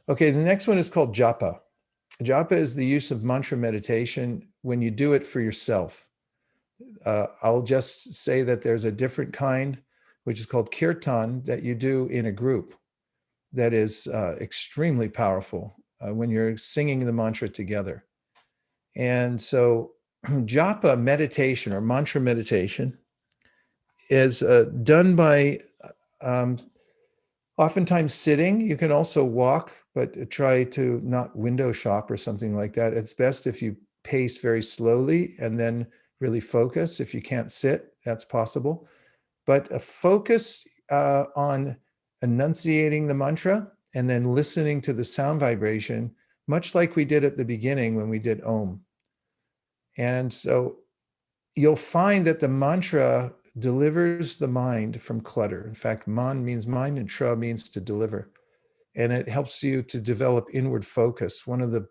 Okay, the next one is called Japa. Japa is the use of mantra meditation when you do it for yourself. I'll just say that there's a different kind, which is called kirtan, that you do in a group that is extremely powerful when you're singing the mantra together. And so japa meditation or mantra meditation is done by oftentimes sitting. You can also walk, but try to not window shop or something like that. It's best if you pace very slowly and then really focus. If you can't sit, that's possible. But a focus on enunciating the mantra and then listening to the sound vibration, much like we did at the beginning when we did Om. And so you'll find that the mantra delivers the mind from clutter. In fact, man means mind and tra means to deliver. And it helps you to develop inward focus. One of the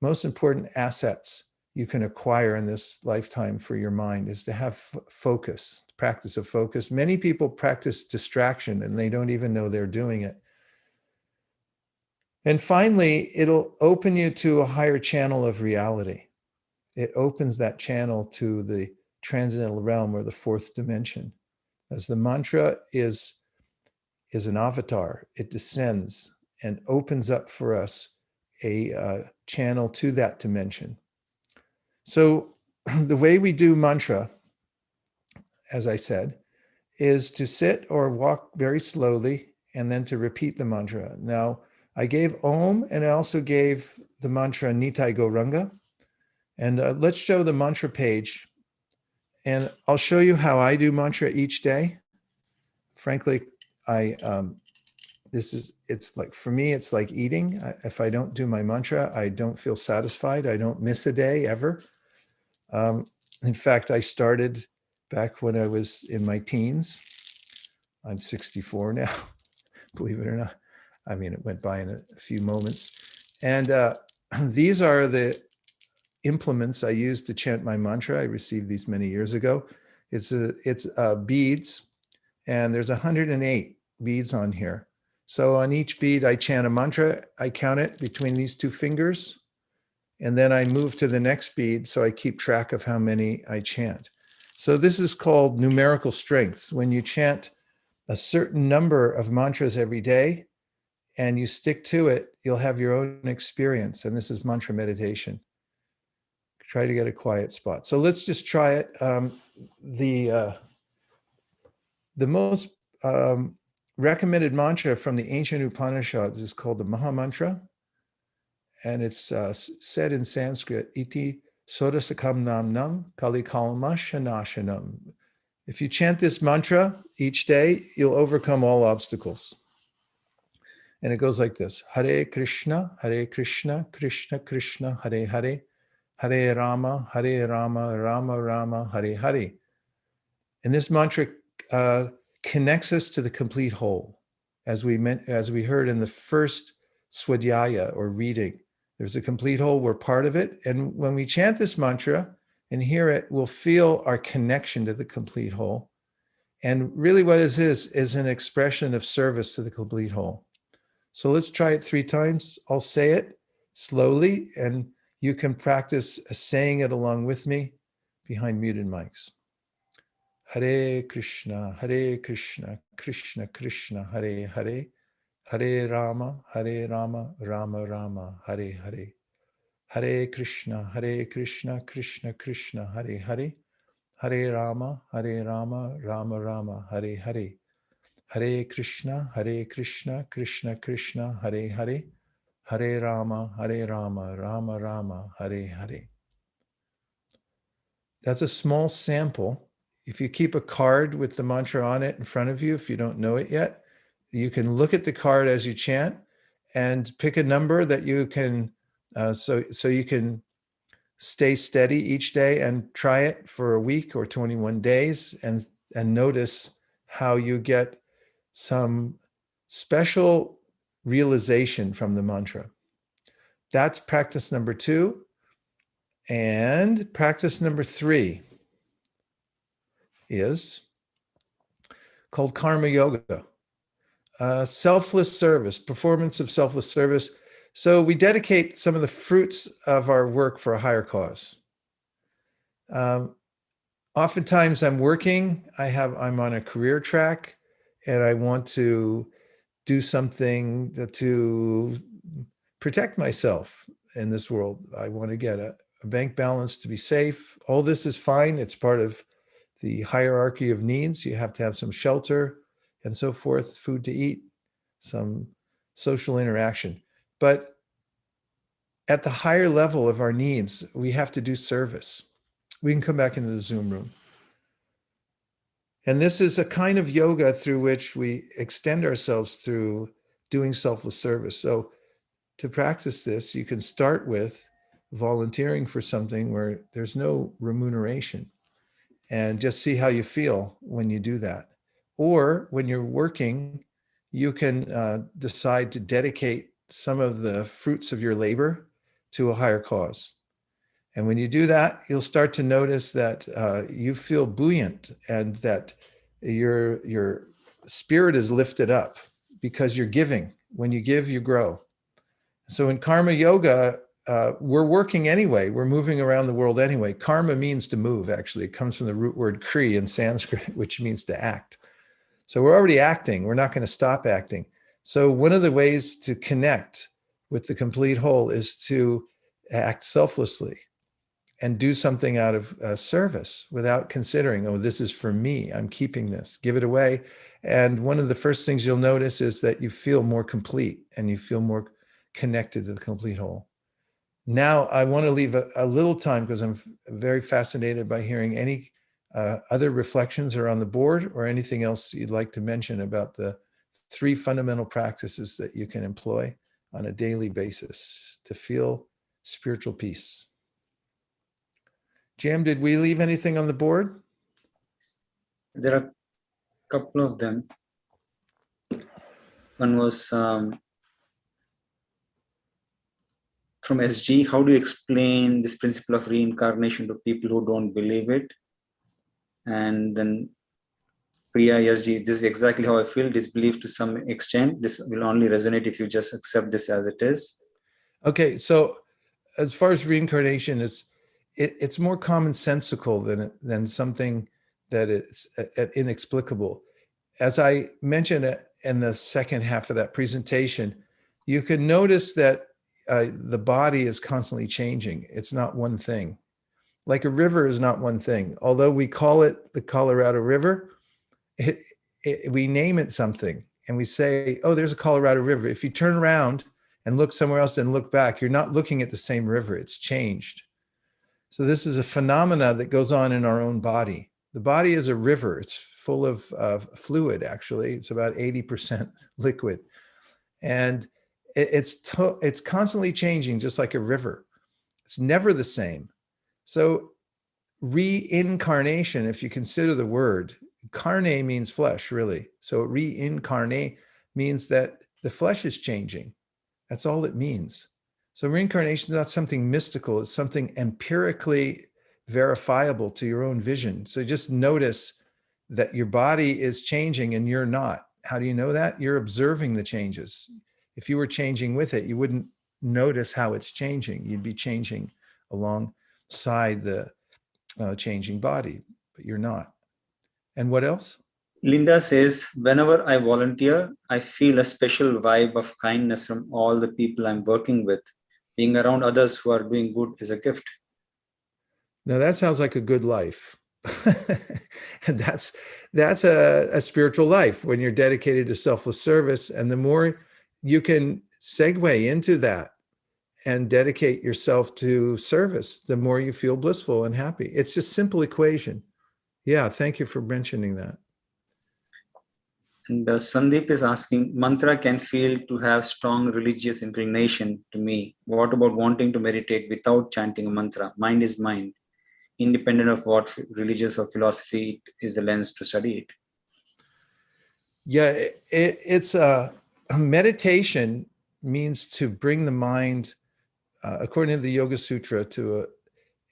most important assets you can acquire in this lifetime for your mind is to have focus, practice of focus. Many people practice distraction and they don't even know they're doing it. And finally, it'll open you to a higher channel of reality. It opens that channel to the transcendental realm or the fourth dimension. As the mantra is an avatar, it descends and opens up for us a channel to that dimension. So the way we do mantra, as I said, is to sit or walk very slowly and then to repeat the mantra. Now, I gave Om and I also gave the mantra Nitai Gauranga. And let's show the mantra page. And I'll show you how I do mantra each day. Frankly, it's like, for me, it's like eating. If I don't do my mantra, I don't feel satisfied. I don't miss a day ever. In fact, I started back when I was in my teens. I'm 64 now, believe it or not. I mean, it went by in a few moments. And these are the implements I use to chant my mantra. I received these many years ago. It's beads, and there's 108 beads on here. So on each bead, I chant a mantra. I count it between these two fingers, and then I move to the next bead, so I keep track of how many I chant. So this is called numerical strength. When you chant a certain number of mantras every day, and you stick to it, you'll have your own experience. And this is mantra meditation. Try to get a quiet spot. So let's just try it. The most recommended mantra from the ancient Upanishads is called the Maha Mantra. And it's said in Sanskrit, Iti Sodasakam Nam Nam Kali Kalma Shanashanam. If you chant this mantra each day, you'll overcome all obstacles. And it goes like this: Hare Krishna, Krishna Krishna, Hare Hare, Hare Rama, Rama Rama, Hare Hare. And this mantra connects us to the complete whole. As we heard in the first Swadhyaya or reading, there's a complete whole, we're part of it. And when we chant this mantra and hear it, we'll feel our connection to the complete whole. And really what it is an expression of service to the complete whole. So let's try it 3 times. I'll say it slowly, and you can practice saying it along with me behind muted mics. Hare Krishna, Krishna Krishna, Hare Hare, Hare Rama, Rama Rama, Hare Hare. Hare Krishna, Krishna Krishna, Hare Hare, Hare Rama, Rama Rama, Hare Hare. Hare Krishna, Krishna Krishna, Hare Hare, Hare Rama, Rama Rama, Hare Hare. That's a small sample. If you keep a card with the mantra on it in front of you, if you don't know it yet, you can look at the card as you chant and pick a number that you can, so you can stay steady each day and try it for a week or 21 days and notice how you get some special realization from the mantra. That's practice number 2. And practice number 3 is called karma yoga, selfless service, performance of selfless service. So we dedicate some of the fruits of our work for a higher cause. Oftentimes I'm working, I'm on a career track and I want to do something to protect myself in this world. I want to get a bank balance to be safe. All this is fine. It's part of the hierarchy of needs. You have to have some shelter and so forth, food to eat, some social interaction. But at the higher level of our needs, we have to do service. We can come back into the Zoom room. And this is a kind of yoga through which we extend ourselves through doing selfless service. So to practice this, you can start with volunteering for something where there's no remuneration and just see how you feel when you do that. Or when you're working, you can decide to dedicate some of the fruits of your labor to a higher cause. And when you do that, you'll start to notice that you feel buoyant and that your spirit is lifted up because you're giving. When you give, you grow. So in karma yoga, we're working anyway. We're moving around the world anyway. Karma means to move, actually. It comes from the root word kri in Sanskrit, which means to act. So we're already acting. We're not going to stop acting. So one of the ways to connect with the complete whole is to act selflessly and do something out of service without considering, oh, this is for me. I'm keeping this. Give it away. And one of the first things you'll notice is that you feel more complete and you feel more connected to the complete whole. Now, I want to leave a little time because I'm very fascinated by hearing any other reflections are on the board or anything else you'd like to mention about the 3 fundamental practices that you can employ on a daily basis to feel spiritual peace. Jam, did we leave anything on the board? There are a couple of them. One was from SG. How do you explain this principle of reincarnation to people who don't believe it? And then Priya SG, this is exactly how I feel. Disbelief to some extent. This will only resonate if you just accept this as it is. Okay, so as far as reincarnation, it's more commonsensical than something that is inexplicable. As I mentioned in the second half of that presentation, you can notice that the body is constantly changing. It's not one thing. Like a river is not one thing. Although we call it the Colorado River, we name it something and we say, oh, there's a Colorado River. If you turn around and look somewhere else and look back, you're not looking at the same river. It's changed. So this is a phenomena that goes on in our own body. The body is a river. It's full of fluid, actually. It's about 80% liquid. And it's constantly changing, just like a river. It's never the same. So reincarnation, if you consider the word, carne means flesh, really. So reincarnate means that the flesh is changing. That's all it means. So reincarnation is not something mystical. It's something empirically verifiable to your own vision. So just notice that your body is changing and you're not. How do you know that? You're observing the changes. If you were changing with it, you wouldn't notice how it's changing. You'd be changing alongside the changing body, but you're not. And what else? Linda says, whenever I volunteer, I feel a special vibe of kindness from all the people I'm working with. Being around others who are doing good is a gift. Now that sounds like a good life. And that's a spiritual life when you're dedicated to selfless service. And the more you can segue into that and dedicate yourself to service, the more you feel blissful and happy. It's a simple equation. Yeah, thank you for mentioning that. And Sandeep is asking, mantra can feel to have strong religious inclination to me. What about wanting to meditate without chanting a mantra? Mind is mind, independent of what religious or philosophy is the lens to study it. Yeah, it's a meditation means to bring the mind, according to the Yoga Sutra, to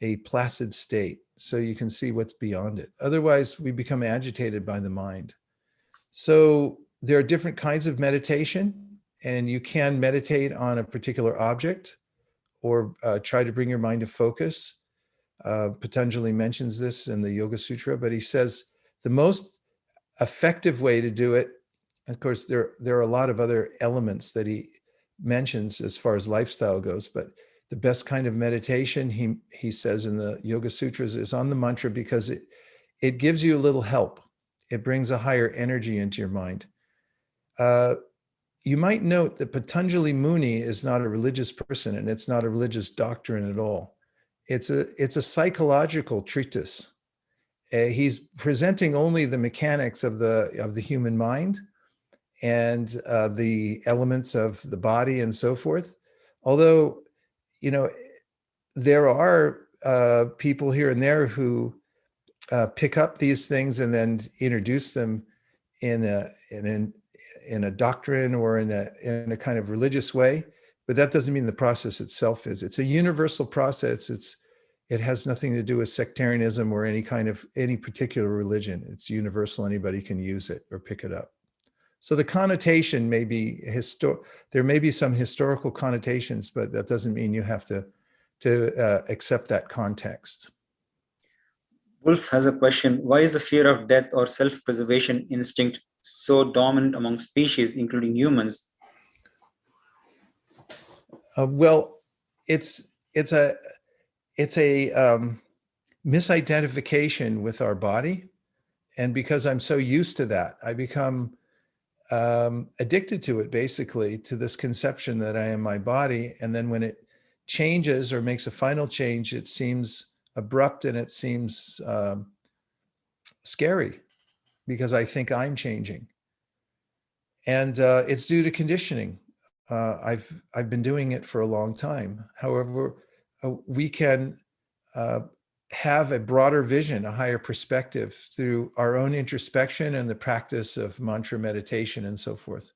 a placid state so you can see what's beyond it. Otherwise, we become agitated by the mind. So there are different kinds of meditation, and you can meditate on a particular object or try to bring your mind to focus. Patanjali mentions this in the Yoga Sutra, but he says the most effective way to do it, of course, there are a lot of other elements that he mentions as far as lifestyle goes, but the best kind of meditation, he says in the Yoga Sutras, is on the mantra, because it gives you a little help. It brings a higher energy into your mind. You might note that Patanjali Muni is not a religious person, and it's not a religious doctrine at all. It's a psychological treatise. He's presenting only the mechanics of the human mind and the elements of the body and so forth. Although, there are people here and there who pick up these things and then introduce them in a doctrine or in a kind of religious way, but that doesn't mean the process itself is. It's a universal process. It has nothing to do with sectarianism or any particular religion. It's universal. Anybody can use it or pick it up. So the connotation may be there may be some historical connotations, but that doesn't mean you have to accept that context. Wolf has a question. Why is the fear of death or self-preservation instinct so dominant among species, including humans? Well, it's a misidentification with our body, and because I'm so used to that, I become addicted to it, basically, to this conception that I am my body. And then when it changes or makes a final change, it seems abrupt and it seems scary, because I think I'm changing. And it's due to conditioning. I've been doing it for a long time. However, we can have a broader vision, a higher perspective through our own introspection and the practice of mantra meditation and so forth,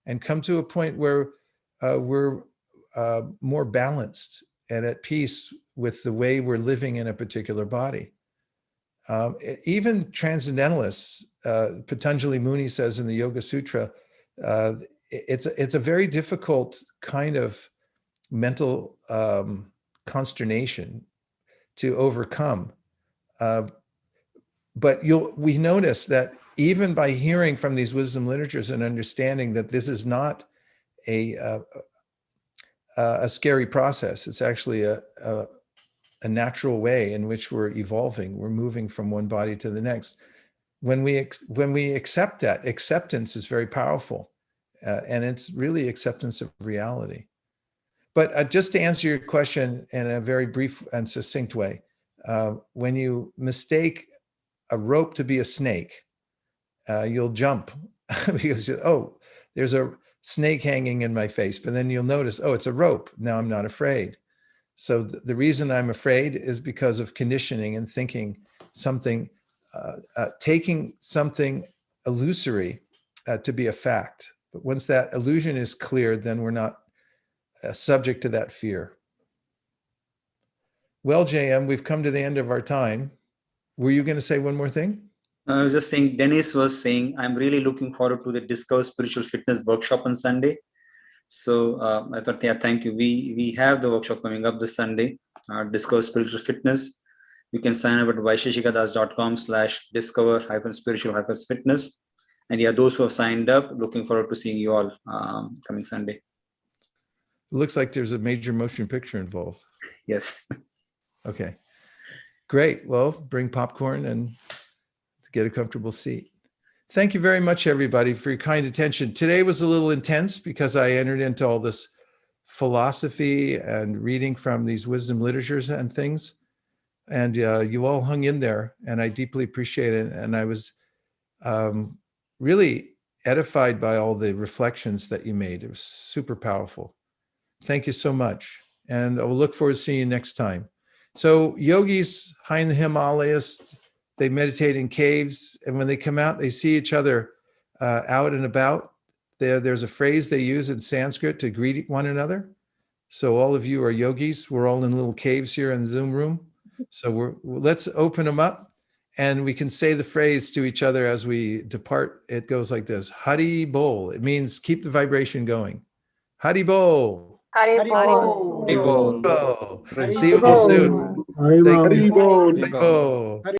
and come to a point where we're more balanced and at peace with the way we're living in a particular body. Even transcendentalists, Patanjali Muni says in the Yoga Sutra, it's a very difficult kind of mental consternation to overcome. But we notice that even by hearing from these wisdom literatures and understanding that this is not a scary process, it's actually a natural way in which we're evolving. We're moving from one body to the next. When we accept that, acceptance is very powerful, and it's really acceptance of reality. But just to answer your question in a very brief and succinct way, when you mistake a rope to be a snake, you'll jump because, there's a snake hanging in my face. But then you'll notice, it's a rope. Now I'm not afraid. So the reason I'm afraid is because of conditioning and thinking something, taking something illusory to be a fact. But once that illusion is cleared, then we're not subject to that fear. Well, JM, we've come to the end of our time. Were you going to say one more thing? I was just saying, Dennis was saying, I'm really looking forward to the Discover Spiritual Fitness workshop on Sunday. So I thought, thank you. We have the workshop coming up this Sunday, Discover Spiritual Fitness. You can sign up at vaisheshikadas.com/discover-spiritual-fitness. And those who have signed up, looking forward to seeing you all coming Sunday. It looks like there's a major motion picture involved. Yes. Okay, great. Well, bring popcorn and get a comfortable seat. Thank you very much, everybody, for your kind attention. Today was a little intense because I entered into all this philosophy and reading from these wisdom literatures and things. And you all hung in there, and I deeply appreciate it. And I was really edified by all the reflections that you made. It was super powerful. Thank you so much. And I will look forward to seeing you next time. So yogis high in the Himalayas, they meditate in caves. And when they come out, they see each other out and about. There's a phrase they use in Sanskrit to greet one another. So all of you are yogis. We're all in little caves here in the Zoom room. So let's open them up, and we can say the phrase to each other as we depart. It goes like this: Hari Bol. It means keep the vibration going. Hari Bol. Hari Bol. See you all soon. Haribol. Thank you. Haribol. Haribol.